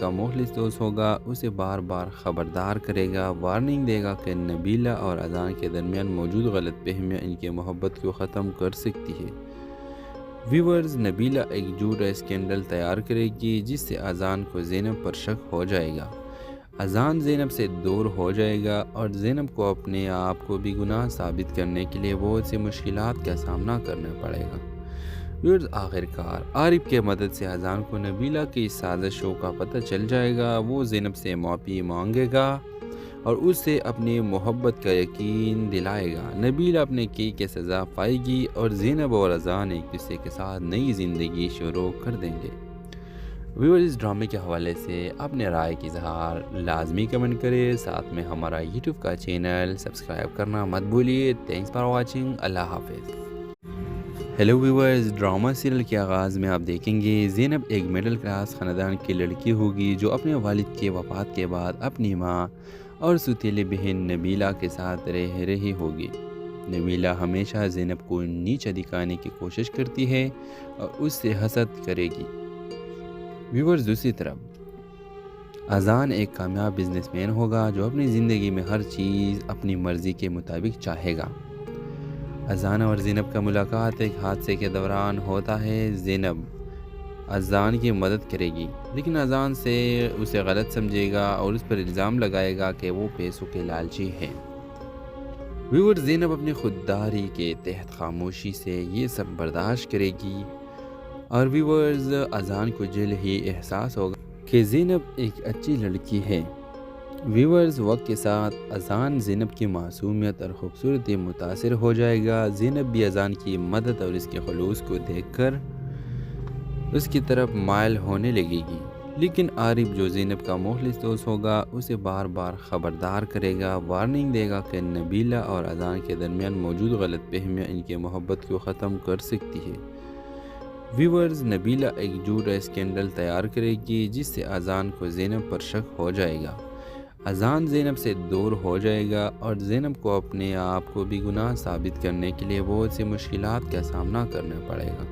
کا مخلص دوست ہوگا اسے بار بار خبردار کرے گا، وارننگ دے گا کہ نبیلہ اور اذان کے درمیان موجود غلط فہمیاں ان کی محبت کو ختم کر سکتی ہے۔ ویورز، نبیلہ ایک جھوٹا اسکینڈل تیار کرے گی جس سے اذان کو زینب پر شک ہو جائے گا۔ اذان زینب سے دور ہو جائے گا اور زینب کو اپنے آپ کو بھی گناہ ثابت کرنے کے لیے بہت سی مشکلات کا سامنا کرنا پڑے گا۔ ویورز، آخرکار عارف کے مدد سے اذان کو نبیلہ کی سازشوں کا پتہ چل جائے گا۔ وہ زینب سے معافی مانگے گا اور اس سے اپنی محبت کا یقین دلائے گا۔ نبیلہ اپنے کی سزا پائے گی اور زینب اور اذان ایک دوسرے کے ساتھ نئی زندگی شروع کر دیں گے۔ ویورز، اس ڈرامے کے حوالے سے اپنے رائے کی اظہار لازمی کمنٹ کریں، ساتھ میں ہمارا یوٹیوب کا چینل سبسکرائب کرنا مت بھولیے۔ تھینکس فار واچنگ، اللہ حافظ۔ ہیلو ویورز، ڈرامہ سیریل کے آغاز میں آپ دیکھیں گے زینب ایک مڈل کلاس خاندان کی لڑکی ہوگی جو اپنے والد کے وفات کے بعد اپنی ماں اور سوتیلی بہن نبیلہ کے ساتھ رہ رہی ہوگی۔ نبیلہ ہمیشہ زینب کو نیچا دکھانے کی کوشش کرتی ہے اور اس سے حسد کرے گی۔ ویورز، دوسری طرف اذان ایک کامیاب بزنس مین ہوگا جو اپنی زندگی میں ہر چیز اپنی مرضی کے مطابق چاہے گا۔ اذان اور زینب کا ملاقات ایک حادثے کے دوران ہوتا ہے۔ زینب اذان کی مدد کرے گی لیکن اذان سے اسے غلط سمجھے گا اور اس پر الزام لگائے گا کہ وہ پیسوں کے لالچی ہے۔ ویورز، زینب اپنی خودداری کے تحت خاموشی سے یہ سب برداشت کرے گی اور ویورز، اذان کو جلد ہی احساس ہوگا کہ زینب ایک اچھی لڑکی ہے۔ ویورز، وقت کے ساتھ اذان زینب کی معصومیت اور خوبصورتی متاثر ہو جائے گا۔ زینب بھی اذان کی مدد اور اس کے خلوص کو دیکھ کر اس کی طرف مائل ہونے لگے گی، لیکن عارف جو زینب کا مخلص دوست ہوگا اسے بار بار خبردار کرے گا، وارننگ دے گا کہ نبیلہ اور اذان کے درمیان موجود غلط فہمیاں ان کی محبت کو ختم کر سکتی ہے۔ ویورز، نبیلہ ایک جھوٹا اسکینڈل تیار کرے گی جس سے اذان کو زینب پر شک ہو جائے گا۔ اذان زینب سے دور ہو جائے گا اور زینب کو اپنے آپ کو بھی گناہ ثابت کرنے کے لیے بہت سی مشکلات کا سامنا کرنا پڑے گا۔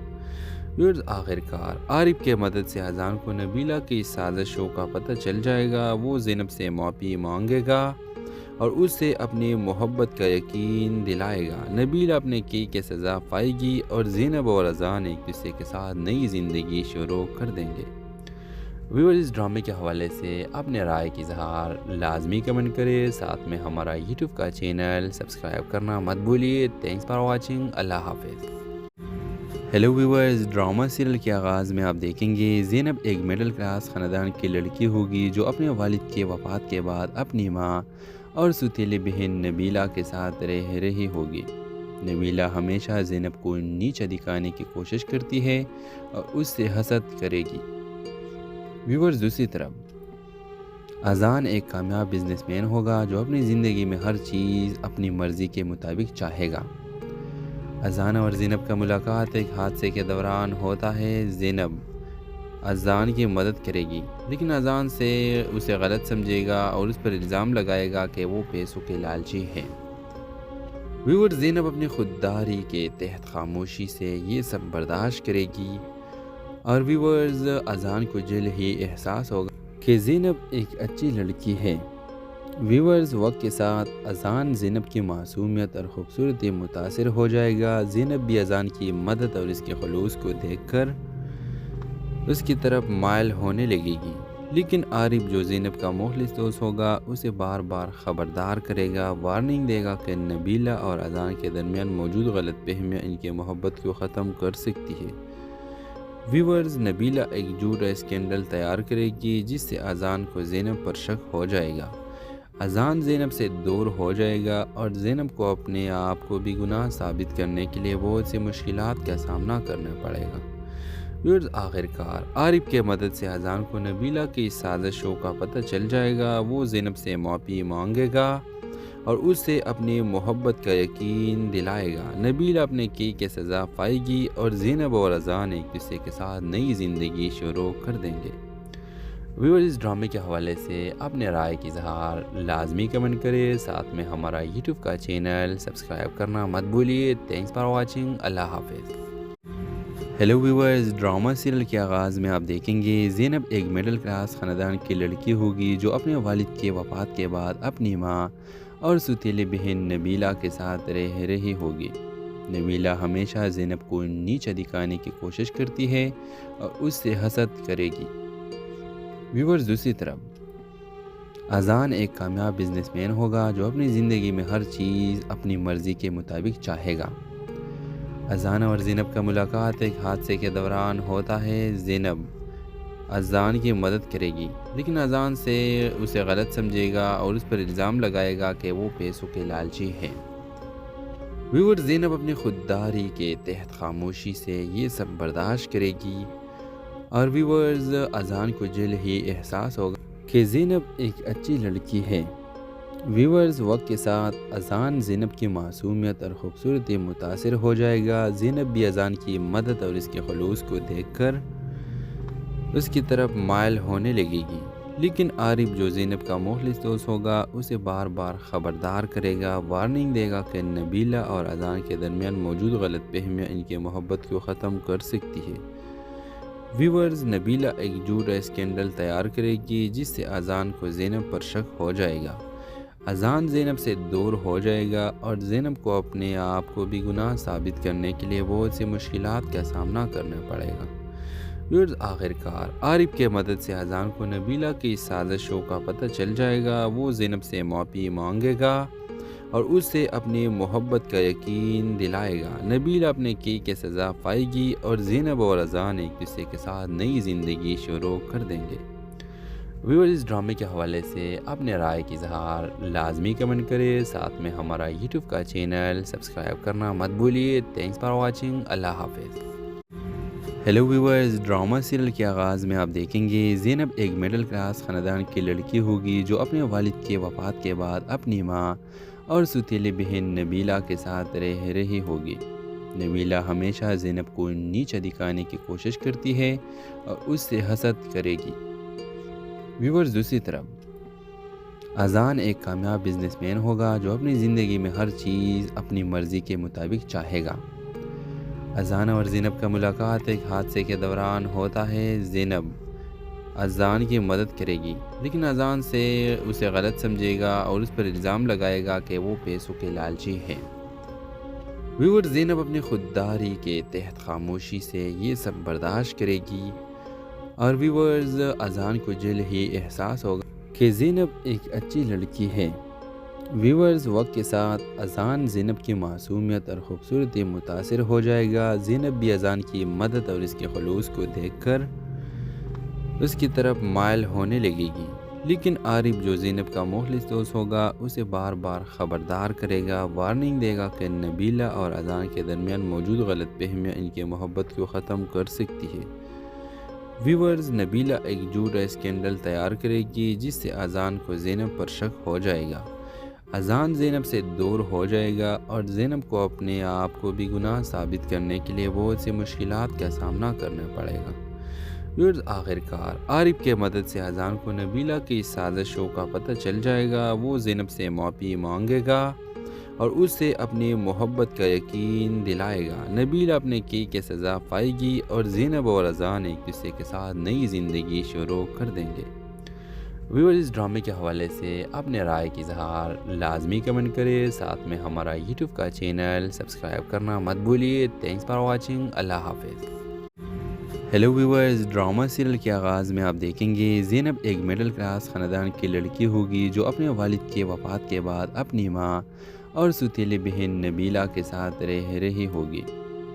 ویورز، آخرکار عارف کے مدد سے اذان کو نبیلہ کی سازشوں کا پتہ چل جائے گا۔ وہ زینب سے معافی مانگے گا اور اس سے اپنی محبت کا یقین دلائے گا۔ نبیلہ اپنے کی سزا پائے گی اور زینب اور اذان ایک دوسرے کے ساتھ نئی زندگی شروع کر دیں گے۔ ویورز، اس ڈرامے کے حوالے سے اپنے رائے کی اظہار لازمی کمنٹ کریں، ساتھ میں ہمارا یوٹیوب کا چینل سبسکرائب کرنا مت بھولیے۔ تھینکس فار واچنگ، اللہ حافظ۔ ہیلو ویورز، ڈرامہ سیریل کے آغاز میں آپ دیکھیں گے زینب ایک مڈل کلاس خاندان کی لڑکی ہوگی جو اپنے والد کے وفات کے بعد اپنی ماں اور سوتیلی بہن نبیلہ کے ساتھ رہ رہی ہوگی۔ نبیلہ ہمیشہ زینب کو نیچا دکھانے کی کوشش کرتی ہے اور اس سے حسد کرے گی۔ ویورز، دوسری طرف اذان ایک کامیاب بزنس مین ہوگا جو اپنی زندگی میں ہر چیز اپنی مرضی کے مطابق چاہے گا۔ اذان اور زینب کا ملاقات ایک حادثے کے دوران ہوتا ہے۔ زینب اذان کی مدد کرے گی لیکن اذان سے اسے غلط سمجھے گا اور اس پر الزام لگائے گا کہ وہ پیسوں کے لالچی ہے۔ ویورز، زینب اپنی خودداری کے تحت خاموشی سے یہ سب برداشت کرے گی اور ویورز، اذان کو جلد ہی احساس ہوگا کہ زینب ایک اچھی لڑکی ہے۔ ویورز، وقت کے ساتھ اذان زینب کی معصومیت اور خوبصورتی متاثر ہو جائے گا۔ زینب بھی اذان کی مدد اور اس کے خلوص کو دیکھ کر اس کی طرف مائل ہونے لگے گی، لیکن عارف جو زینب کا مخلص دوست ہوگا اسے بار بار خبردار کرے گا، وارننگ دے گا کہ نبیلہ اور اذان کے درمیان موجود غلط فہمیاں ان کی محبت کو ختم کر سکتی ہے۔ ویورز، نبیلہ ایک جھوٹا اسکینڈل تیار کرے گی جس سے اذان کو زینب پر شک ہو جائے گا۔ اذان زینب سے دور ہو جائے گا اور زینب کو اپنے آپ کو بھی گناہ ثابت کرنے کے لیے بہت سی مشکلات کا سامنا کرنا پڑے گا۔ ویورز، آخرکار عارف کے مدد سے اذان کو نبیلہ کی سازشوں کا پتہ چل جائے گا۔ وہ زینب سے معافی مانگے گا اور اس سے اپنی محبت کا یقین دلائے گا۔ نبیلہ اپنے کی سزا پائے گی اور زینب اور اذان ایک دوسرے کے ساتھ نئی زندگی شروع کر دیں گے۔ ویورز، اس ڈرامے کے حوالے سے اپنے رائے کی اظہار لازمی کمنٹ کریں، ساتھ میں ہمارا یوٹیوب کا چینل سبسکرائب کرنا مت بھولیے۔ تھینکس فار واچنگ، اللہ حافظ۔ ہیلو ویورز، ڈرامہ سیریل کے آغاز میں آپ دیکھیں گے زینب ایک مڈل کلاس خاندان کی لڑکی ہوگی جو اپنے والد کے وفات کے بعد اپنی ماں اور سوتیلی بہن نبیلہ کے ساتھ رہ رہی ہوگی۔ نبیلہ ہمیشہ زینب کو نیچا دکھانے کی کوشش کرتی ہے اور اس سے حسد کرے گی۔ ویورز، دوسری طرف اذان ایک کامیاب بزنس مین ہوگا جو اپنی زندگی میں ہر چیز اپنی مرضی کے مطابق چاہے گا۔ اذان اور زینب کا ملاقات ایک حادثے کے دوران ہوتا ہے۔ زینب اذان کی مدد کرے گی لیکن اذان سے اسے غلط سمجھے گا اور اس پر الزام لگائے گا کہ وہ پیسوں کے لالچی ہے۔ ویور، زینب اپنی خودداری کے تحت خاموشی سے یہ سب برداشت کرے گی اور ویورز، اذان کو جلد ہی احساس ہوگا کہ زینب ایک اچھی لڑکی ہے۔ ویورز، وقت کے ساتھ اذان زینب کی معصومیت اور خوبصورتی متاثر ہو جائے گا۔ زینب بھی اذان کی مدد اور اس کے خلوص کو دیکھ کر اس کی طرف مائل ہونے لگے گی، لیکن عارف جو زینب کا مخلص دوست ہوگا اسے بار بار خبردار کرے گا، وارننگ دے گا کہ نبیلہ اور اذان کے درمیان موجود غلط فہمیاں ان کی محبت کو ختم کر سکتی ہے۔ ویورز، نبیلہ ایک جھوٹا اسکینڈل تیار کرے گی جس سے اذان کو زینب پر شک ہو جائے گا۔ اذان زینب سے دور ہو جائے گا اور زینب کو اپنے آپ کو بھی گناہ ثابت کرنے کے لیے بہت سی مشکلات کا سامنا کرنا پڑے گا۔ ویورز، آخرکار عارف کے مدد سے اذان کو نبیلہ کی سازشوں کا پتہ چل جائے گا۔ وہ زینب سے معافی مانگے گا اور اس سے اپنی محبت کا یقین دلائے گا۔ نبیلہ اپنے کی سزا پائے گی اور زینب اور اذان ایک دوسرے کے ساتھ نئی زندگی شروع کر دیں گے۔ ویورز، اس ڈرامے کے حوالے سے اپنے رائے کی اظہار لازمی کمنٹ کرے، ساتھ میں ہمارا یوٹیوب کا چینل سبسکرائب کرنا مت بھولیے۔ تھینکس فار واچنگ، اللہ حافظ۔ ہیلو ویورز، ڈرامہ سیریل کے آغاز میں آپ دیکھیں گے زینب ایک مڈل کلاس خاندان کی لڑکی ہوگی جو اپنے والد کے وفات کے بعد اپنی ماں اور سوتیلی بہن نبیلہ کے ساتھ رہ رہی ہوگی۔ نبیلہ ہمیشہ زینب کو نیچا دکھانے کی کوشش کرتی ہے اور اس سے حسد کرے گی۔ ویورز، دوسری طرف اذان ایک کامیاب بزنس مین ہوگا جو اپنی زندگی میں ہر چیز اپنی مرضی کے مطابق چاہے گا۔ اذان اور زینب کا ملاقات ایک حادثے کے دوران ہوتا ہے۔ زینب اذان کی مدد کرے گی لیکن اذان سے اسے غلط سمجھے گا اور اس پر الزام لگائے گا کہ وہ پیسوں کے لالچی ہے۔ ویور، زینب اپنی خودداری کے تحت خاموشی سے یہ سب برداشت کرے گی اور ویورز، اذان کو جلد ہی احساس ہوگا کہ زینب ایک اچھی لڑکی ہے۔ ویورز، وقت کے ساتھ اذان زینب کی معصومیت اور خوبصورتی متاثر ہو جائے گا۔ زینب بھی اذان کی مدد اور اس کے خلوص کو دیکھ کر اس کی طرف مائل ہونے لگے گی، لیکن عارف جو زینب کا مخلص دوست ہوگا اسے بار بار خبردار کرے گا، وارننگ دے گا کہ نبیلہ اور اذان کے درمیان موجود غلط فہمیاں ان کی محبت کو ختم کر سکتی ہے۔ ویورز، نبیلہ ایک جھوٹا اسکینڈل تیار کرے گی جس سے اذان کو زینب پر شک ہو جائے گا۔ اذان زینب سے دور ہو جائے گا اور زینب کو اپنے آپ کو بھی گناہ ثابت کرنے کے لیے بہت سی مشکلات کا سامنا کرنا پڑے گا۔ ویورز، آخرکار عارف کے مدد سے اذان کو نبیلہ کی سازشوں کا پتہ چل جائے گا۔ وہ زینب سے معافی مانگے گا اور اس سے اپنی محبت کا یقین دلائے گا۔ نبیلہ اپنے کی سزا پائے گی اور زینب اور اذان ایک دوسرے کے ساتھ نئی زندگی شروع کر دیں گے۔ ویورز، اس ڈرامے کے حوالے سے اپنے رائے کی اظہار لازمی کمنٹ کرے، ساتھ میں ہمارا یوٹیوب کا چینل سبسکرائب کرنا مت بھولیے۔ تھینکس فار واچنگ، اللہ حافظ۔ ہیلو ویورز، ڈرامہ سیریل کے آغاز میں آپ دیکھیں گے زینب ایک مڈل کلاس خاندان کی لڑکی ہوگی جو اپنے والد کے وفات کے بعد اپنی ماں اور سوتیلی بہن نبیلہ کے ساتھ رہ رہی ہوگی۔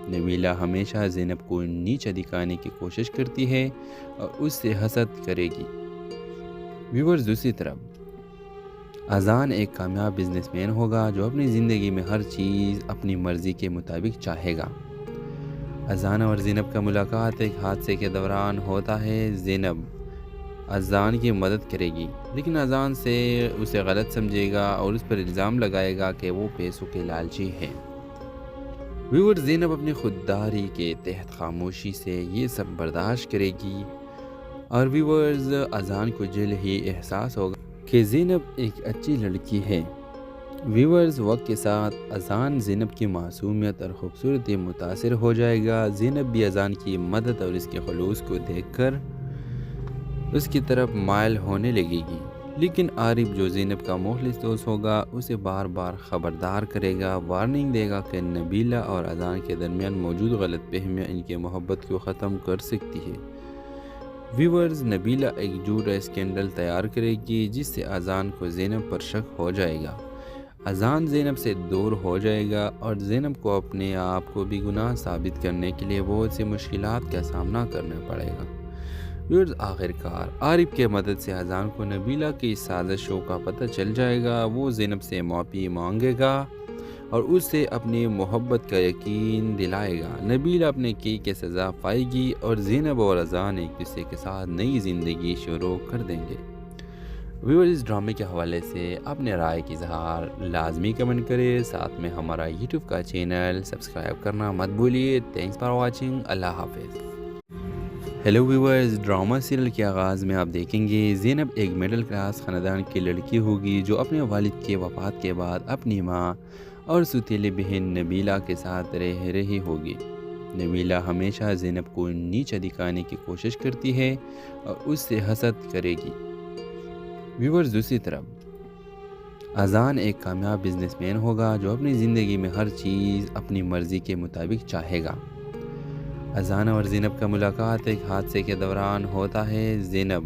نبیلہ ہمیشہ زینب کو نیچا دکھانے کی کوشش کرتی ہے اور اس سے حسد کرے گی۔ ویورز، دوسری طرف اذان ایک کامیاب بزنس مین ہوگا جو اپنی زندگی میں ہر چیز اپنی مرضی کے مطابق چاہے گا۔ اذان اور زینب کا ملاقات ایک حادثے کے دوران ہوتا ہے۔ زینب اذان کی مدد کرے گی لیکن اذان سے اسے غلط سمجھے گا اور اس پر الزام لگائے گا کہ وہ پیسوں کے لالچی ہے۔ ویور، زینب اپنی خودداری کے تحت خاموشی سے یہ سب برداشت کرے گی اور ویورز، اذان کو جلد ہی احساس ہوگا کہ زینب ایک اچھی لڑکی ہے۔ ویورز وقت کے ساتھ اذان زینب کی معصومیت اور خوبصورتی متاثر ہو جائے گا۔ زینب بھی اذان کی مدد اور اس کے خلوص کو دیکھ کر اس کی طرف مائل ہونے لگے گی، لیکن عارف جو زینب کا مخلص دوست ہوگا اسے بار بار خبردار کرے گا، وارننگ دے گا کہ نبیلہ اور اذان کے درمیان موجود غلط فہمیاں ان کی محبت کو ختم کر سکتی ہے۔ ویورز نبیلہ ایک جھوٹا اسکینڈل تیار کرے گی جس سے اذان کو زینب پر شک ہو جائے گا۔ اذان زینب سے دور ہو جائے گا اور زینب کو اپنے آپ کو بھی گناہ ثابت کرنے کے لیے بہت سی مشکلات کا سامنا کرنا پڑے گا۔ ویورز آخرکار عارف کے مدد سے اذان کو نبیلہ کی سازشوں کا پتہ چل جائے گا۔ وہ زینب سے معافی مانگے گا اور اس سے اپنی محبت کا یقین دلائے گا۔ نبیلہ اپنے کی سزا پائے گی اور زینب اور اذان ایک دوسرے کے ساتھ نئی زندگی شروع کر دیں گے۔ ویورز اس ڈرامے کے حوالے سے اپنے رائے کی اظہار لازمی کمنٹ کرے، ساتھ میں ہمارا یوٹیوب کا چینل سبسکرائب کرنا مت بھولیے۔ تھینکس فار واچنگ، اللہ حافظ۔ ہیلو ویورز، ڈرامہ سیریل کے آغاز میں آپ دیکھیں گے زینب ایک مڈل کلاس خاندان کی لڑکی ہوگی جو اپنے والد کے وفات کے بعد اپنی ماں اور سوتیلی بہن نبیلہ کے ساتھ رہ رہی ہوگی۔ نبیلہ ہمیشہ زینب کو نیچا دکھانے کی کوشش کرتی ہے اور اس سے حسد کرے گی۔ ویورز دوسری طرف اذان ایک کامیاب بزنس مین ہوگا جو اپنی زندگی میں ہر چیز اپنی مرضی کے مطابق چاہے گا۔ اذان اور زینب کا ملاقات ایک حادثے کے دوران ہوتا ہے۔ زینب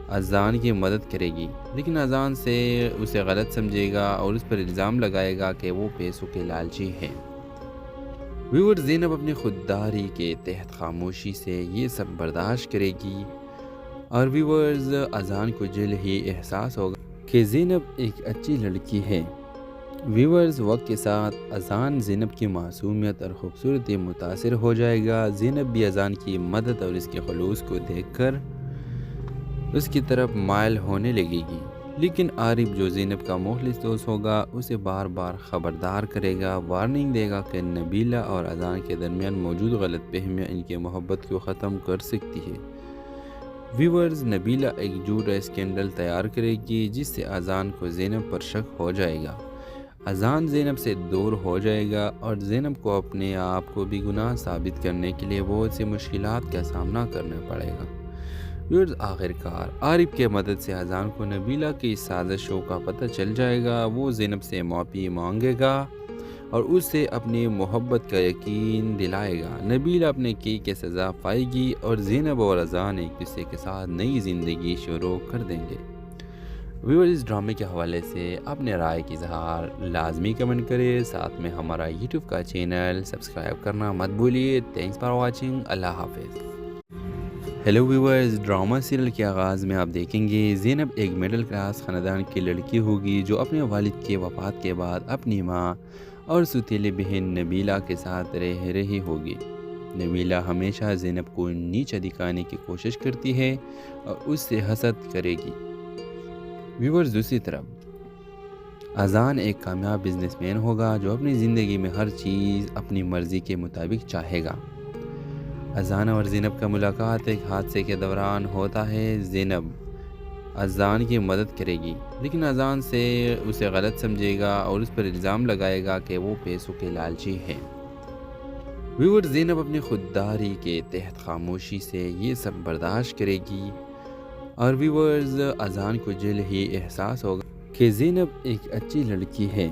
اذان کی مدد کرے گی لیکن اذان سے اسے غلط سمجھے گا اور اس پر الزام لگائے گا کہ وہ پیسوں کے لالچی ہے۔ ویورز زینب اپنی خودداری کے تحت خاموشی سے یہ سب برداشت کرے گی اور ویورز اذان کو جلد ہی احساس ہوگا کہ زینب ایک اچھی لڑکی ہے۔ ویورز وقت کے ساتھ اذان زینب کی معصومیت اور خوبصورتی متاثر ہو جائے گا۔ زینب بھی اذان کی مدد اور اس کے خلوص کو دیکھ کر اس کی طرف مائل ہونے لگے گی، لیکن عارف جو زینب کا مخلص دوست ہوگا اسے بار بار خبردار کرے گا، وارننگ دے گا کہ نبیلہ اور اذان کے درمیان موجود غلط فہمیاں ان کی محبت کو ختم کر سکتی ہے۔ ویورز نبیلہ ایک جھوٹا اسکینڈل تیار کرے گی جس سے اذان کو زینب پر شک ہو جائے گا۔ اذان زینب سے دور ہو جائے گا اور زینب کو اپنے آپ کو بھی گناہ ثابت کرنے کے لیے بہت سی مشکلات کا سامنا کرنا پڑے گا۔ ویورز آخرکار عارف کے مدد سے اذان کو نبیلہ کی سازشوں کا پتہ چل جائے گا۔ وہ زینب سے معافی مانگے گا اور اس سے اپنی محبت کا یقین دلائے گا۔ نبیلہ اپنے کی سزا پائے گی اور زینب اور اذان ایک دوسرے کے ساتھ نئی زندگی شروع کر دیں گے۔ ویورز اس ڈرامے کے حوالے سے اپنے رائے کی اظہار لازمی کمنٹ کرے، ساتھ میں ہمارا یوٹیوب کا چینل سبسکرائب کرنا مت بھولیے۔ تھینکس فار واچنگ، اللہ حافظ۔ ہیلو ویورز، ڈرامہ سیریل کے آغاز میں آپ دیکھیں گے زینب ایک مڈل کلاس خاندان کی لڑکی ہوگی جو اپنے والد کے وفات کے بعد اپنی ماں اور سوتیلی بہن نبیلہ کے ساتھ رہ رہی ہوگی۔ نبیلہ ہمیشہ زینب کو نیچا دکھانے کی کوشش کرتی ہے اور اس سے حسد کرے گی۔ ویورز دوسری طرف اذان ایک کامیاب بزنس مین ہوگا جو اپنی زندگی میں ہر چیز اپنی مرضی کے مطابق چاہے گا۔ اذان اور زینب کا ملاقات ایک حادثے کے دوران ہوتا ہے۔ زینب اذان کی مدد کرے گی لیکن اذان سے اسے غلط سمجھے گا اور اس پر الزام لگائے گا کہ وہ پیسوں کے لالچی ہے۔ ویورز زینب اپنی خودداری کے تحت خاموشی سے یہ سب برداشت کرے گی اور ویورز اذان کو جلد ہی احساس ہوگا کہ زینب ایک اچھی لڑکی ہے۔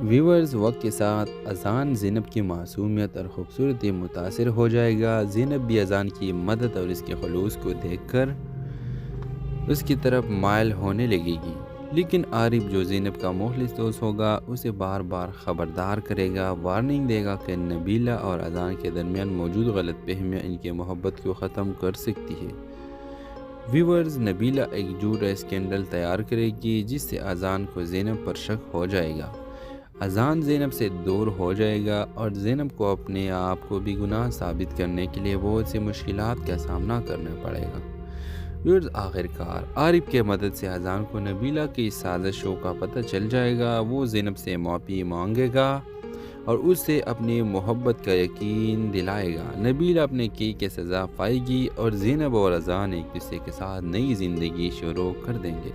ویورز وقت کے ساتھ اذان زینب کی معصومیت اور خوبصورتی متاثر ہو جائے گا۔ زینب بھی اذان کی مدد اور اس کے خلوص کو دیکھ کر اس کی طرف مائل ہونے لگے گی، لیکن عارف جو زینب کا مخلص دوست ہوگا اسے بار بار خبردار کرے گا، وارننگ دے گا کہ نبیلہ اور اذان کے درمیان موجود غلط فہمیاں ان کی محبت کو ختم کر سکتی ہے۔ ویورز نبیلہ ایک جھوٹا اسکینڈل تیار کرے گی جس سے اذان کو زینب پر شک ہو جائے گا۔ اذان زینب سے دور ہو جائے گا اور زینب کو اپنے آپ کو بھی گناہ ثابت کرنے کے لیے بہت سی مشکلات کا سامنا کرنا پڑے گا۔ ویورز آخرکار عارف کے مدد سے اذان کو نبیلہ کی سازشوں کا پتہ چل جائے گا۔ وہ زینب سے معافی مانگے گا اور اس سے اپنی محبت کا یقین دلائے گا۔ نبیلہ اپنے کی سزا پائے گی اور زینب اور اذان ایک دوسرے کے ساتھ نئی زندگی شروع کر دیں گے۔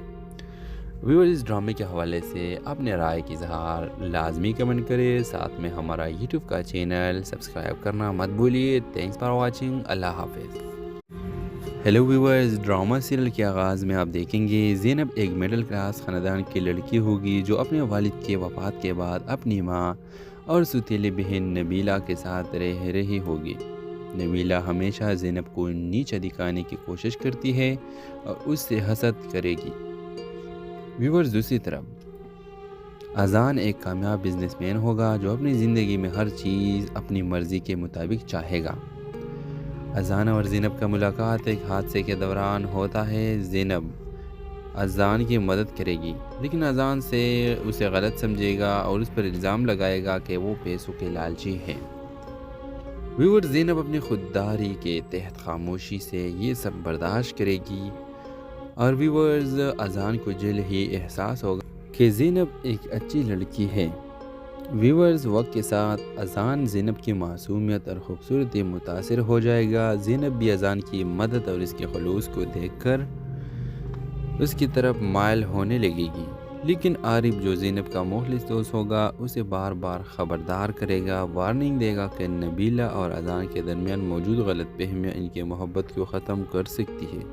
ویور اس ڈرامے کے حوالے سے اپنے رائے کی اظہار لازمی کمنٹ کرے، ساتھ میں ہمارا یوٹیوب کا چینل سبسکرائب کرنا مت بھولیے۔ تھینکس فار واچنگ، اللہ حافظ۔ ہیلو ویورز، ڈرامہ سیریل کے آغاز میں آپ دیکھیں گے زینب ایک مڈل کلاس خاندان کی لڑکی ہوگی جو اپنے والد کے وفات کے بعد اپنی ماں اور سوتیلی بہن نبیلہ کے ساتھ رہ رہی ہوگی۔ نبیلہ ہمیشہ زینب کو نیچا دکھانے کی کوشش کرتی ہے اور اس سے حسد کرے گی۔ ویورز دوسری طرف اذان ایک کامیاب بزنس مین ہوگا جو اپنی زندگی میں ہر چیز اپنی مرضی کے مطابق چاہے گا۔ اذان اور زینب کا ملاقات ایک حادثے کے دوران ہوتا ہے۔ زینب اذان کی مدد کرے گی لیکن اذان سے اسے غلط سمجھے گا اور اس پر الزام لگائے گا کہ وہ پیسوں کے لالچی ہے۔ ویور زینب اپنی خودداری کے تحت خاموشی سے یہ سب برداشت کرے گی اور ویورز اذان کو جلد ہی احساس ہوگا کہ زینب ایک اچھی لڑکی ہے۔ ویورز وقت کے ساتھ اذان زینب کی معصومیت اور خوبصورتی متاثر ہو جائے گا۔ زینب بھی اذان کی مدد اور اس کے خلوص کو دیکھ کر اس کی طرف مائل ہونے لگے گی، لیکن عارف جو زینب کا مخلص دوست ہوگا اسے بار بار خبردار کرے گا، وارننگ دے گا کہ نبیلہ اور اذان کے درمیان موجود غلط فہمیاں ان کی محبت کو ختم کر سکتی ہے۔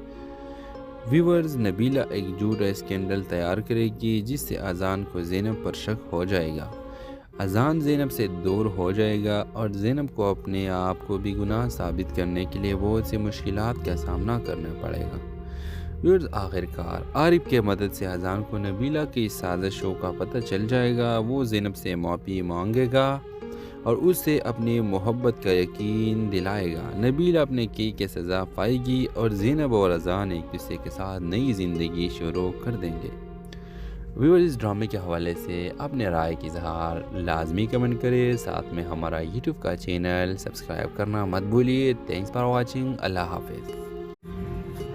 ویورز نبیلہ ایک جھوٹا اسکینڈل تیار کرے گی جس سے اذان کو زینب پر شک ہو جائے گا۔ اذان زینب سے دور ہو جائے گا اور زینب کو اپنے آپ کو بھی گناہ ثابت کرنے کے لیے بہت سی مشکلات کا سامنا کرنا پڑے گا۔ ویورز آخرکار عارف کے مدد سے اذان کو نبیلہ کی سازشوں کا پتہ چل جائے گا۔ وہ زینب سے معافی مانگے گا اور اس سے اپنی محبت کا یقین دلائے گا۔ نبیلہ اپنے کی سزا پائے گی اور زینب اور اذان ایک دوسرے کے ساتھ نئی زندگی شروع کر دیں گے۔ ویور اس ڈرامے کے حوالے سے اپنے رائے کی اظہار لازمی کمنٹ کرے، ساتھ میں ہمارا یوٹیوب کا چینل سبسکرائب کرنا مت بھولیے۔ تھینکس فار واچنگ، اللہ حافظ۔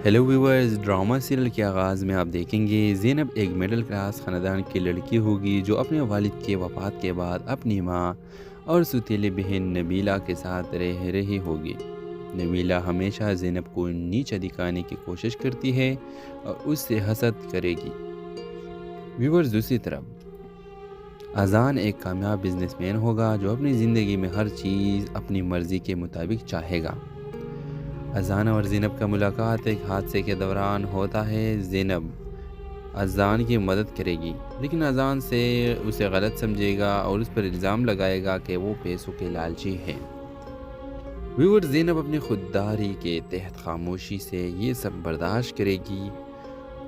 ہیلو ویورز، ڈرامہ سیریل کے آغاز میں آپ دیکھیں گے زینب ایک مڈل کلاس خاندان کی لڑکی ہوگی جو اپنے والد کے وفات کے بعد اپنی ماں اور سوتیلی بہن نبیلہ کے ساتھ رہ رہی ہوگی۔ نبیلہ ہمیشہ زینب کو نیچا دکھانے کی کوشش کرتی ہے اور اس سے حسد کرے گی۔ ویورز دوسری طرف اذان ایک کامیاب بزنس مین ہوگا جو اپنی زندگی میں ہر چیز اپنی مرضی کے مطابق چاہے گا۔ اذان اور زینب کا ملاقات ایک حادثے کے دوران ہوتا ہے۔ زینب اذان کی مدد کرے گی لیکن اذان سے اسے غلط سمجھے گا اور اس پر الزام لگائے گا کہ وہ پیسوں کے لالچی ہے۔ ویور زینب اپنی خودداری کے تحت خاموشی سے یہ سب برداشت کرے گی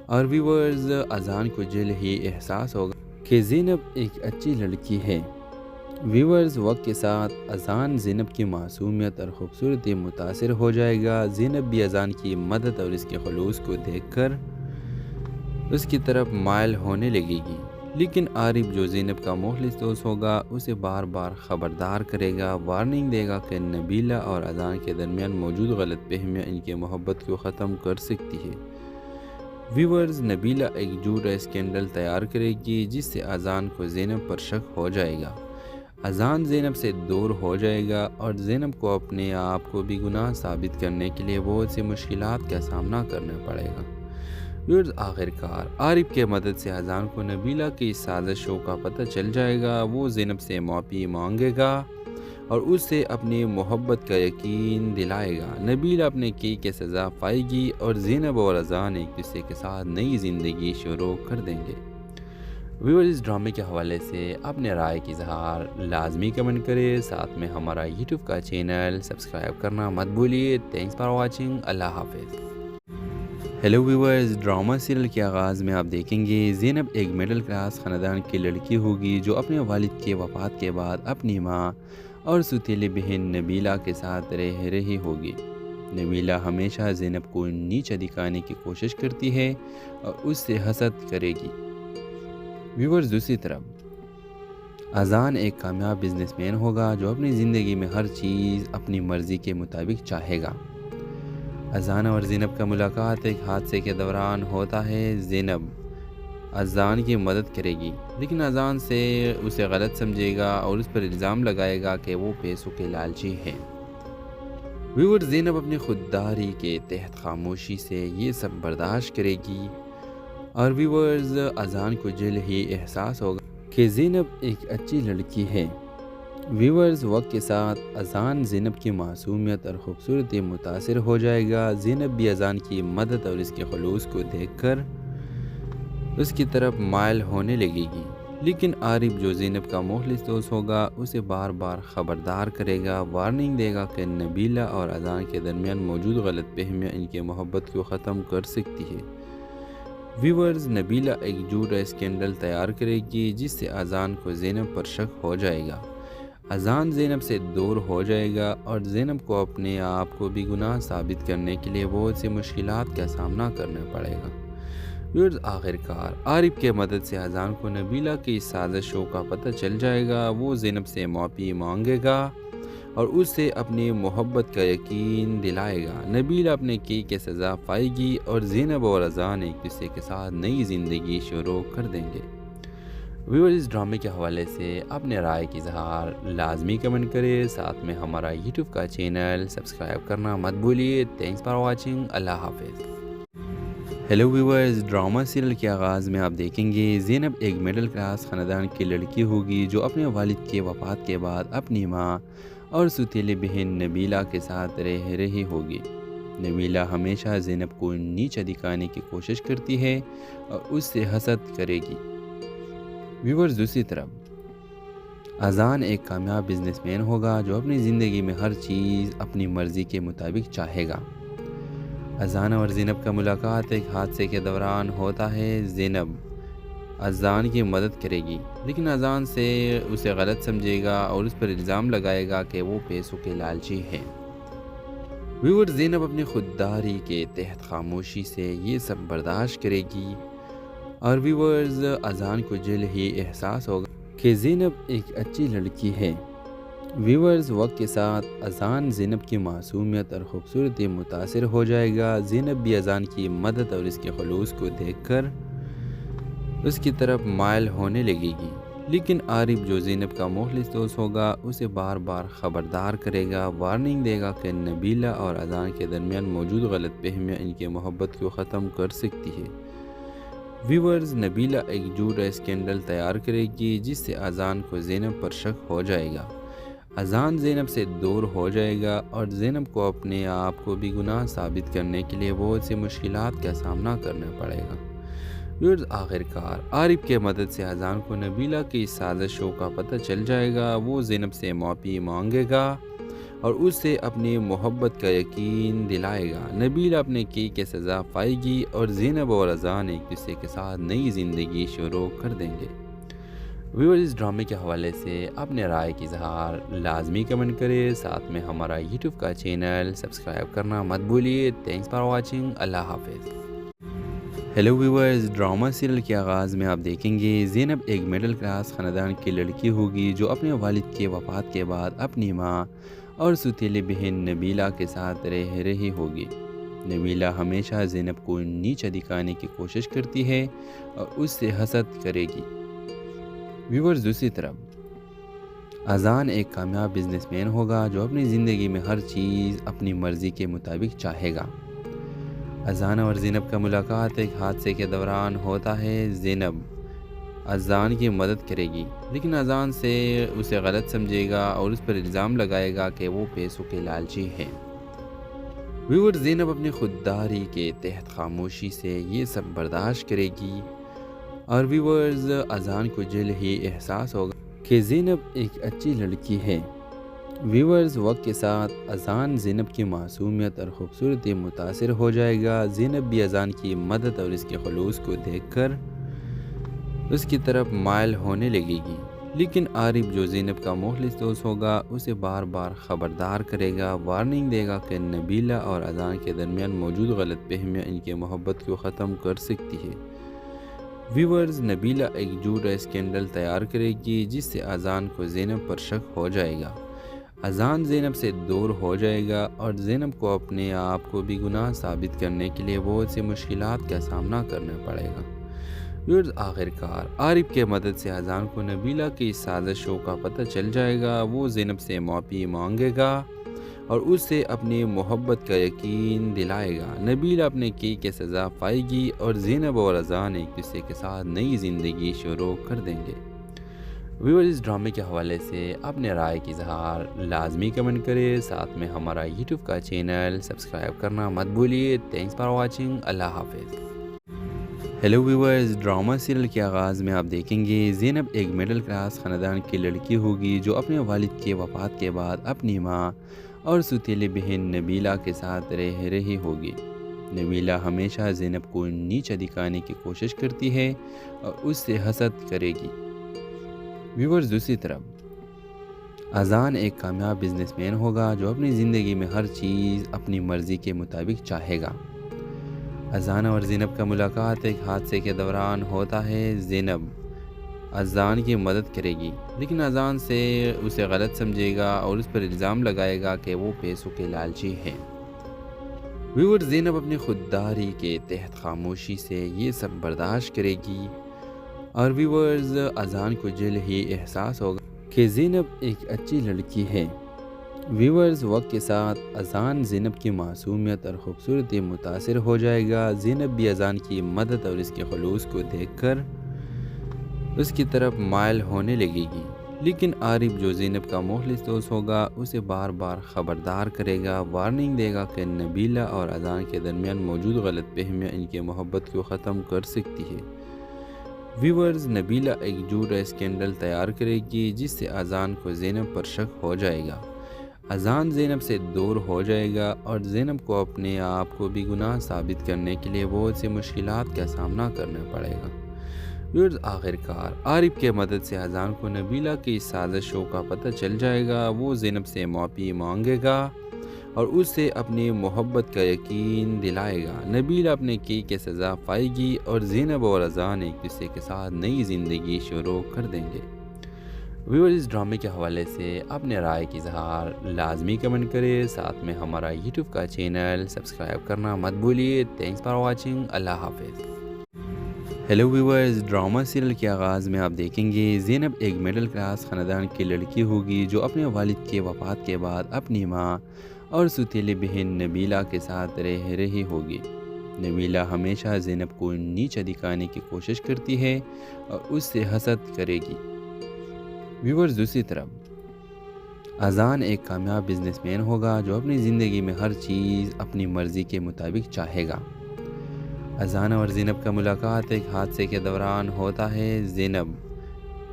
اور ویورز اذان کو جلد ہی احساس ہوگا کہ زینب ایک اچھی لڑکی ہے۔ ویورز وقت کے ساتھ اذان زینب کی معصومیت اور خوبصورتی متاثر ہو جائے گا۔ زینب بھی اذان کی مدد اور اس کے خلوص کو دیکھ کر اس کی طرف مائل ہونے لگے گی، لیکن عارف جو زینب کا مخلص دوست ہوگا اسے بار بار خبردار کرے گا، وارننگ دے گا کہ نبیلہ اور اذان کے درمیان موجود غلط فہمیاں ان کی محبت کو ختم کر سکتی ہے۔ ویورز نبیلہ ایک جھوٹا اسکینڈل تیار کرے گی جس سے اذان کو زینب پر شک ہو جائے گا۔ اذان زینب سے دور ہو جائے گا اور زینب کو اپنے آپ کو بھی گناہ ثابت کرنے کے لیے بہت سی مشکلات کا سامنا کرنا پڑے گا۔ ویورز آخرکار عارف کے مدد سے اذان کو نبیلہ کی سازشوں کا پتہ چل جائے گا۔ وہ زینب سے معافی مانگے گا اور اس سے اپنی محبت کا یقین دلائے گا۔ نبیلہ اپنے کی سزا پائے گی اور زینب اور اذان ایک دوسرے کے ساتھ نئی زندگی شروع کر دیں گے۔ ویور اس ڈرامے کے حوالے سے اپنے رائے کی اظہار لازمی کمنٹ کرے، ساتھ میں ہمارا یوٹیوب کا چینل سبسکرائب کرنا مت بھولیے۔ تھینکس فار واچنگ، اللہ حافظ۔ ہیلو ویورز، ڈرامہ سیریل کے آغاز میں آپ دیکھیں گے زینب ایک مڈل کلاس خاندان کی لڑکی ہوگی جو اپنے والد کے وفات کے بعد اپنی ماں اور سوتیلی بہن نبیلہ کے ساتھ رہ رہی ہوگی۔ نبیلہ ہمیشہ زینب کو نیچا دکھانے کی کوشش کرتی ہے اور اس سے حسد کرے گی۔ ویورز دوسری طرف اذان ایک کامیاب بزنس مین ہوگا جو اپنی زندگی میں ہر چیز اپنی مرضی کے مطابق چاہے گا۔ اذان اور زینب کا ملاقات ایک حادثے کے دوران ہوتا ہے۔ زینب اذان کی مدد کرے گی لیکن اذان سے اسے غلط سمجھے گا اور اس پر الزام لگائے گا کہ وہ پیسوں کے لالچی ہے۔ ویور زینب اپنی خودداری کے تحت خاموشی سے یہ سب برداشت کرے گی اور ویورز اذان کو جلد ہی احساس ہوگا کہ زینب ایک اچھی لڑکی ہے۔ ویورز وقت کے ساتھ اذان زینب کی معصومیت اور خوبصورتی متاثر ہو جائے گا۔ زینب بھی اذان کی مدد اور اس کے خلوص کو دیکھ کر اس کی طرف مائل ہونے لگے گی، لیکن عارف جو زینب کا مخلص دوست ہوگا اسے بار بار خبردار کرے گا، وارننگ دے گا کہ نبیلہ اور اذان کے درمیان موجود غلط فہمیاں ان کی محبت کو ختم کر سکتی ہے۔ ویورز نبیلہ ایک جھوٹا اسکینڈل تیار کرے گی جس سے اذان کو زینب پر شک ہو جائے گا۔ اذان زینب سے دور ہو جائے گا اور زینب کو اپنے آپ کو بھی گناہ ثابت کرنے کے لیے بہت سی مشکلات کا سامنا کرنا پڑے گا۔ ویورز آخرکار عارف کے مدد سے اذان کو نبیلہ کی سازشوں کا پتہ چل جائے گا۔ وہ زینب سے معافی مانگے گا اور اس سے اپنی محبت کا یقین دلائے گا۔ نبیلہ اپنے کی سزا پائے گی اور زینب اور اذان ایک دوسرے کے ساتھ نئی زندگی شروع کر دیں گے۔ ویورز اس ڈرامے کے حوالے سے اپنے رائے کی اظہار لازمی کمنٹ کرے، ساتھ میں ہمارا یوٹیوب کا چینل سبسکرائب کرنا مت بھولیے۔ Thanks for watching. اللہ حافظ۔ ہیلو ویورز، ڈرامہ سیریل کے آغاز میں آپ دیکھیں گے زینب ایک مڈل کلاس خاندان کی لڑکی ہوگی جو اپنے والد کے وفات کے بعد اپنی ماں اور سوتیلی بہن نبیلہ کے ساتھ رہ رہی ہوگی۔ نبیلہ ہمیشہ زینب کو نیچا دکھانے کی کوشش کرتی ہے اور اس سے حسد کرے گی۔ ویورز دوسری طرف اذان ایک کامیاب بزنس مین ہوگا جو اپنی زندگی میں ہر چیز اپنی مرضی کے مطابق چاہے گا۔ اذان اور زینب کا ملاقات ایک حادثے کے دوران ہوتا ہے۔ زینب اذان کی مدد کرے گی لیکن اذان سے اسے غلط سمجھے گا اور اس پر الزام لگائے گا کہ وہ پیسوں کے لالچی ہے۔ ویور زینب اپنی خودداری کے تحت خاموشی سے یہ سب برداشت کرے گی اور ویورز اذان کو جلد ہی احساس ہوگا کہ زینب ایک اچھی لڑکی ہے۔ ویورز وقت کے ساتھ اذان زینب کی معصومیت اور خوبصورتی متاثر ہو جائے گا۔ زینب بھی اذان کی مدد اور اس کے خلوص کو دیکھ کر اس کی طرف مائل ہونے لگے گی، لیکن عارف جو زینب کا مخلص دوست ہوگا اسے بار بار خبردار کرے گا، وارننگ دے گا کہ نبیلہ اور اذان کے درمیان موجود غلط فہمیاں ان کی محبت کو ختم کر سکتی ہے۔ ویورز نبیلہ ایک جھوٹا اسکینڈل تیار کرے گی جس سے اذان کو زینب پر شک ہو جائے گا۔ اذان زینب سے دور ہو جائے گا اور زینب کو اپنے آپ کو بھی گناہ ثابت کرنے کے لیے بہت سی مشکلات کا سامنا کرنا پڑے گا۔ ویورز آخرکار عارف کے مدد سے اذان کو نبیلہ کی سازشوں کا پتہ چل جائے گا۔ وہ زینب سے معافی مانگے گا اور اس سے اپنی محبت کا یقین دلائے گا۔ نبیلہ اپنے کی سزا پائے گی اور زینب اور اذان ایک دوسرے کے ساتھ نئی زندگی شروع کر دیں گے۔ ویورز اس ڈرامے کے حوالے سے اپنے رائے کی اظہار لازمی کمنٹ کرے، ساتھ میں ہمارا یوٹیوب کا چینل سبسکرائب کرنا مت بھولیے۔ Thanks for watching. اللہ حافظ۔ ہیلو ویورز، ڈرامہ سیریل کے آغاز میں آپ دیکھیں گے زینب ایک مڈل کلاس خاندان کی لڑکی ہوگی جو اپنے والد کے وفات کے بعد اپنی ماں اور سوتیلی بہن نبیلہ کے ساتھ رہ رہی ہوگی۔ نبیلہ ہمیشہ زینب کو نیچا دکھانے کی کوشش کرتی ہے اور اس سے حسد کرے گی۔ ویورز دوسری طرف اذان ایک کامیاب بزنس مین ہوگا جو اپنی زندگی میں ہر چیز اپنی مرضی کے مطابق چاہے گا۔ اذان اور زینب کا ملاقات ایک حادثے کے دوران ہوتا ہے۔ زینب اذان کی مدد کرے گی لیکن اذان سے اسے غلط سمجھے گا اور اس پر الزام لگائے گا کہ وہ پیسوں کے لالچی ہے۔ ویور زینب اپنی خودداری کے تحت خاموشی سے یہ سب برداشت کرے گی اور ویورز اذان کو جلد ہی احساس ہوگا کہ زینب ایک اچھی لڑکی ہے۔ ویورز وقت کے ساتھ اذان زینب کی معصومیت اور خوبصورتی متاثر ہو جائے گا۔ زینب بھی اذان کی مدد اور اس کے خلوص کو دیکھ کر اس کی طرف مائل ہونے لگے گی، لیکن عارف جو زینب کا مخلص دوست ہوگا اسے بار بار خبردار کرے گا، وارننگ دے گا کہ نبیلہ اور اذان کے درمیان موجود غلط فہمیاں ان کی محبت کو ختم کر سکتی ہے۔ ویورز نبیلہ ایک جھوٹا اسکینڈل تیار کرے گی جس سے اذان کو زینب پر شک ہو جائے گا۔ اذان زینب سے دور ہو جائے گا اور زینب کو اپنے آپ کو بھی گناہ ثابت کرنے کے لیے بہت سی مشکلات کا سامنا کرنا پڑے گا۔ ویورز آخرکار عارف کے مدد سے اذان کو نبیلہ کی سازشوں کا پتہ چل جائے گا۔ وہ زینب سے معافی مانگے گا اور اس سے اپنی محبت کا یقین دلائے گا۔ نبیلہ اپنے کی سزا پائے گی اور زینب اور اذان ایک دوسرے کے ساتھ نئی زندگی شروع کر دیں گے۔ ویورز، اس ڈرامے کے حوالے سے اپنے رائے کی اظہار لازمی کمنٹ کریں، ساتھ میں ہمارا یوٹیوب کا چینل سبسکرائب کرنا مت بھولیے۔ تھینکس فار واچنگ، اللہ حافظ۔ ہیلو ویورز، ڈرامہ سیریل کے آغاز میں آپ دیکھیں گے زینب ایک مڈل کلاس خاندان کی لڑکی ہوگی جو اپنے والد کے وفات کے بعد اپنی ماں اور سوتیلی بہن نبیلہ کے ساتھ رہ رہی ہوگی۔ نبیلہ ہمیشہ زینب کو نیچا دکھانے کی کوشش کرتی ہے اور اس سے حسد کرے گی۔ ویورز، دوسری طرف اذان ایک کامیاب بزنس مین ہوگا جو اپنی زندگی میں ہر چیز اپنی مرضی کے مطابق چاہے گا۔ اذان اور زینب کا ملاقات ایک حادثے کے دوران ہوتا ہے۔ زینب اذان کی مدد کرے گی لیکن اذان سے اسے غلط سمجھے گا اور اس پر الزام لگائے گا کہ وہ پیسوں کے لالچی ہے۔ ویورز، زینب اپنی خودداری کے تحت خاموشی سے یہ سب برداشت کرے گی اور ویورز، اذان کو جلد ہی احساس ہوگا کہ زینب ایک اچھی لڑکی ہے۔ ویورز، وقت کے ساتھ اذان زینب کی معصومیت اور خوبصورتی متاثر ہو جائے گا۔ زینب بھی اذان کی مدد اور اس کے خلوص کو دیکھ کر اس کی طرف مائل ہونے لگے گی، لیکن عارف جو زینب کا مخلص دوست ہوگا اسے بار بار خبردار کرے گا، وارننگ دے گا کہ نبیلہ اور اذان کے درمیان موجود غلط فہمیاں ان کی محبت کو ختم کر سکتی ہے۔ ویورز، نبیلہ ایک جھوٹا اسکینڈل تیار کرے گی جس سے اذان کو زینب پر شک ہو جائے گا۔ اذان زینب سے دور ہو جائے گا اور زینب کو اپنے آپ کو بھی گناہ ثابت کرنے کے لیے بہت سی مشکلات کا سامنا کرنا پڑے گا۔ ویورز، آخرکار عارف کے مدد سے اذان کو نبیلہ کی سازشوں کا پتہ چل جائے گا۔ وہ زینب سے معافی مانگے گا اور اس سے اپنی محبت کا یقین دلائے گا۔ نبیلہ اپنے کی سزا پائے گی اور زینب اور اذان ایک دوسرے کے ساتھ نئی زندگی شروع کر دیں گے۔ ویورز، اس ڈرامے کے حوالے سے اپنے رائے کی اظہار لازمی کمنٹ کریں، ساتھ میں ہمارا یوٹیوب کا چینل سبسکرائب کرنا مت بھولیے۔ تھینکس فار واچنگ، اللہ حافظ۔ ہیلو ویورز، ڈرامہ سیریل کے آغاز میں آپ دیکھیں گے زینب ایک مڈل کلاس خاندان کی لڑکی ہوگی جو اپنے والد کے وفات کے بعد اپنی ماں اور سوتیلی بہن نبیلہ کے ساتھ رہ رہی ہوگی۔ نبیلہ ہمیشہ زینب کو نیچا دکھانے کی کوشش کرتی ہے اور اس سے حسد کرے گی۔ ویورز، دوسری طرف اذان ایک کامیاب بزنس مین ہوگا جو اپنی زندگی میں ہر چیز اپنی مرضی کے مطابق چاہے گا۔ اذان اور زینب کا ملاقات ایک حادثے کے دوران ہوتا ہے۔ زینب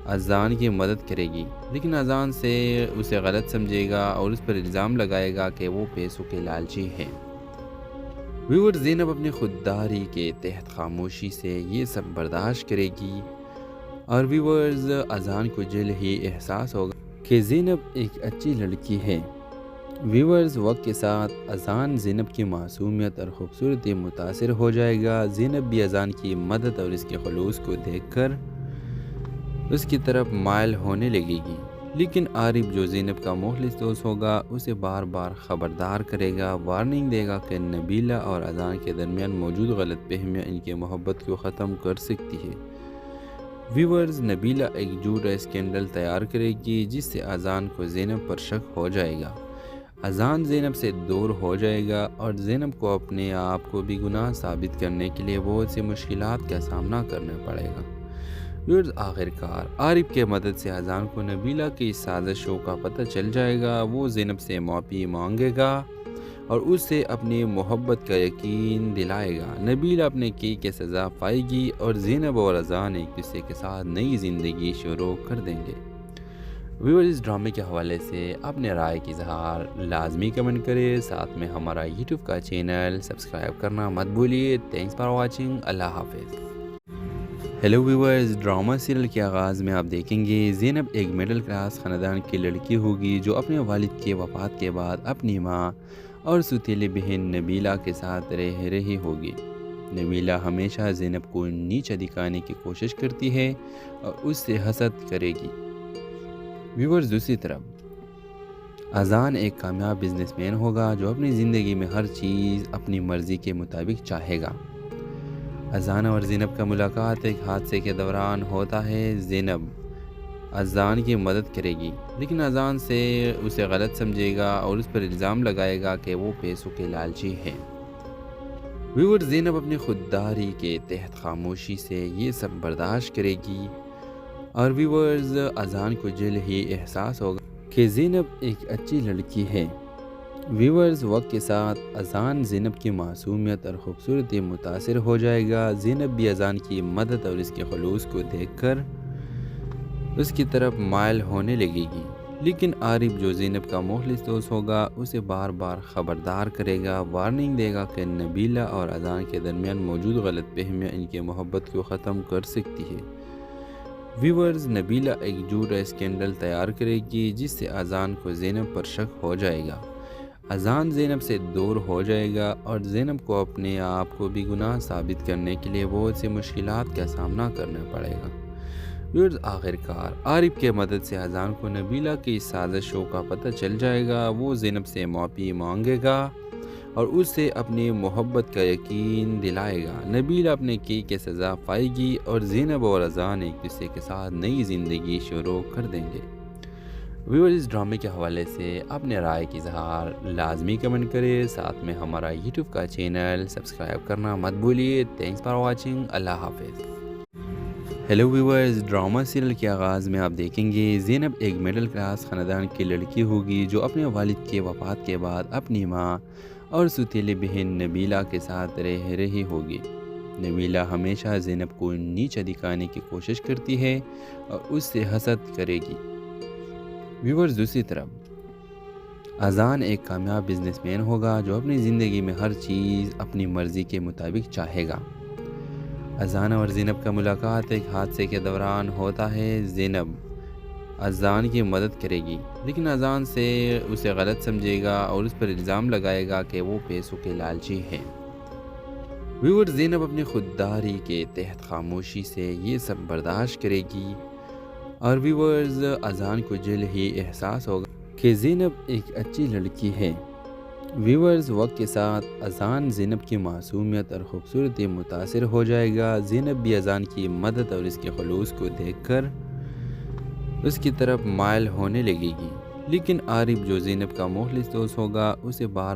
اذان کی مدد کرے گی لیکن اذان سے اسے غلط سمجھے گا اور اس پر الزام لگائے گا کہ وہ پیسوں کے لالچی ہے۔ ویورز، زینب اپنی خودداری کے تحت خاموشی سے یہ سب برداشت کرے گی اور ویورز، اذان کو جلد ہی احساس ہوگا کہ زینب ایک اچھی لڑکی ہے۔ ویورز، وقت کے ساتھ اذان زینب کی معصومیت اور خوبصورتی متاثر ہو جائے گا۔ زینب بھی اذان کی مدد اور اس کے خلوص کو دیکھ کر اس کی طرف مائل ہونے لگے گی، لیکن عارف جو زینب کا مخلص دوست ہوگا اسے بار بار خبردار کرے گا، وارننگ دے گا کہ نبیلہ اور اذان کے درمیان موجود غلط فہمیاں ان کی محبت کو ختم کر سکتی ہے۔ ویورز، نبیلہ ایک جھوٹا اسکینڈل تیار کرے گی جس سے اذان کو زینب پر شک ہو جائے گا۔ اذان زینب سے دور ہو جائے گا اور زینب کو اپنے آپ کو بھی گناہ ثابت کرنے کے لیے بہت سی مشکلات کا سامنا کرنا پڑے گا۔ ویورز، آخرکار عارف کے مدد سے اذان کو نبیلہ کی سازشوں کا پتہ چل جائے گا۔ وہ زینب سے معافی مانگے گا اور اس سے اپنی محبت کا یقین دلائے گا۔ نبیلہ اپنے کی سزا پائے گی اور زینب اور اذان ایک دوسرے کے ساتھ نئی زندگی شروع کر دیں گے۔ ویورز، اس ڈرامے کے حوالے سے اپنے رائے کی اظہار لازمی کمنٹ کریں، ساتھ میں ہمارا یوٹیوب کا چینل سبسکرائب کرنا مت بھولیے۔ تھینکس فار واچنگ، اللہ حافظ۔ ہیلو ویورز، ڈرامہ سیریل کے آغاز میں آپ دیکھیں گے زینب ایک مڈل کلاس خاندان کی لڑکی ہوگی جو اپنے والد کے وفات کے بعد اپنی ماں اور سوتیلی بہن نبیلہ کے ساتھ رہ رہی ہوگی۔ نبیلہ ہمیشہ زینب کو نیچا دکھانے کی کوشش کرتی ہے اور اس سے حسد کرے گی۔ ویورز، دوسری طرف اذان ایک کامیاب بزنس مین ہوگا جو اپنی زندگی میں ہر چیز اپنی مرضی کے مطابق چاہے گا۔ اذان اور زینب کا ملاقات ایک حادثے کے دوران ہوتا ہے۔ زینب اذان کی مدد کرے گی، لیکن اذان سے اسے غلط سمجھے گا اور اس پر الزام لگائے گا کہ وہ پیسوں کے لالچی ہے۔ ویورز، زینب اپنی خودداری کے تحت خاموشی سے یہ سب برداشت کرے گی، اور ویورز اذان کو جلد ہی احساس ہوگا کہ زینب ایک اچھی لڑکی ہے۔ ویورز، وقت کے ساتھ اذان زینب کی معصومیت اور خوبصورتی متاثر ہو جائے گا۔ زینب بھی اذان کی مدد اور اس کے خلوص کو دیکھ کر اس کی طرف مائل ہونے لگے گی، لیکن عارف جو زینب کا مخلص دوست ہوگا اسے بار بار خبردار کرے گا، وارننگ دے گا کہ نبیلہ اور اذان کے درمیان موجود غلط فہمیاں ان کی محبت کو ختم کر سکتی ہے۔ ویورز، نبیلہ ایک جھوٹا اسکینڈل تیار کرے گی جس سے اذان کو زینب پر شک ہو جائے گا۔ اذان زینب سے دور ہو جائے گا اور زینب کو اپنے آپ کو بھی گناہ ثابت کرنے کے لیے بہت سی مشکلات کا سامنا کرنا پڑے گا۔ ویورز، آخرکار عارف کے مدد سے اذان کو نبیلہ کی سازشوں کا پتہ چل جائے گا۔ وہ زینب سے معافی مانگے گا اور اس سے اپنی محبت کا یقین دلائے گا۔ نبیلہ اپنے کی سزا پائے گی اور زینب اور اذان ایک دوسرے کے ساتھ نئی زندگی شروع کر دیں گے۔ ویورز، اس ڈرامے کے حوالے سے اپنے رائے کی اظہار لازمی کمنٹ کریں، ساتھ میں ہمارا یوٹیوب کا چینل سبسکرائب کرنا مت بھولیے۔ Thanks for watching. اللہ حافظ۔ ہیلو ویورز، ڈرامہ سیریل کے آغاز میں آپ دیکھیں گے زینب ایک مڈل کلاس خاندان کی لڑکی ہوگی جو اپنے والد کے وفات کے بعد اپنی ماں اور سوتیلی بہن نبیلہ کے ساتھ رہ رہی ہوگی۔ نبیلہ ہمیشہ زینب کو نیچا دکھانے کی کوشش کرتی ہے اور اس سے حسد کرے گی۔ ویورز، دوسری طرف اذان ایک کامیاب بزنس مین ہوگا جو اپنی زندگی میں ہر چیز اپنی مرضی کے مطابق چاہے گا۔ اذان اور زینب کا ملاقات ایک حادثے کے دوران ہوتا ہے۔ زینب اذان کی مدد کرے گی، لیکن اذان سے اسے غلط سمجھے گا اور اس پر الزام لگائے گا کہ وہ پیسوں کے لالچی ہے۔ ویورز، زینب اپنی خودداری کے تحت خاموشی سے یہ سب برداشت کرے گی، اور ویورز اذان کو جلد ہی احساس ہوگا کہ زینب ایک اچھی لڑکی ہے۔ ویورز، وقت کے ساتھ اذان زینب کی معصومیت اور خوبصورتی متاثر ہو جائے گا۔ زینب بھی اذان کی مدد اور اس کے خلوص کو دیکھ کر اس کی طرف مائل ہونے لگے گی، لیکن عارف جو زینب کا مخلص دوست ہوگا اسے بار بار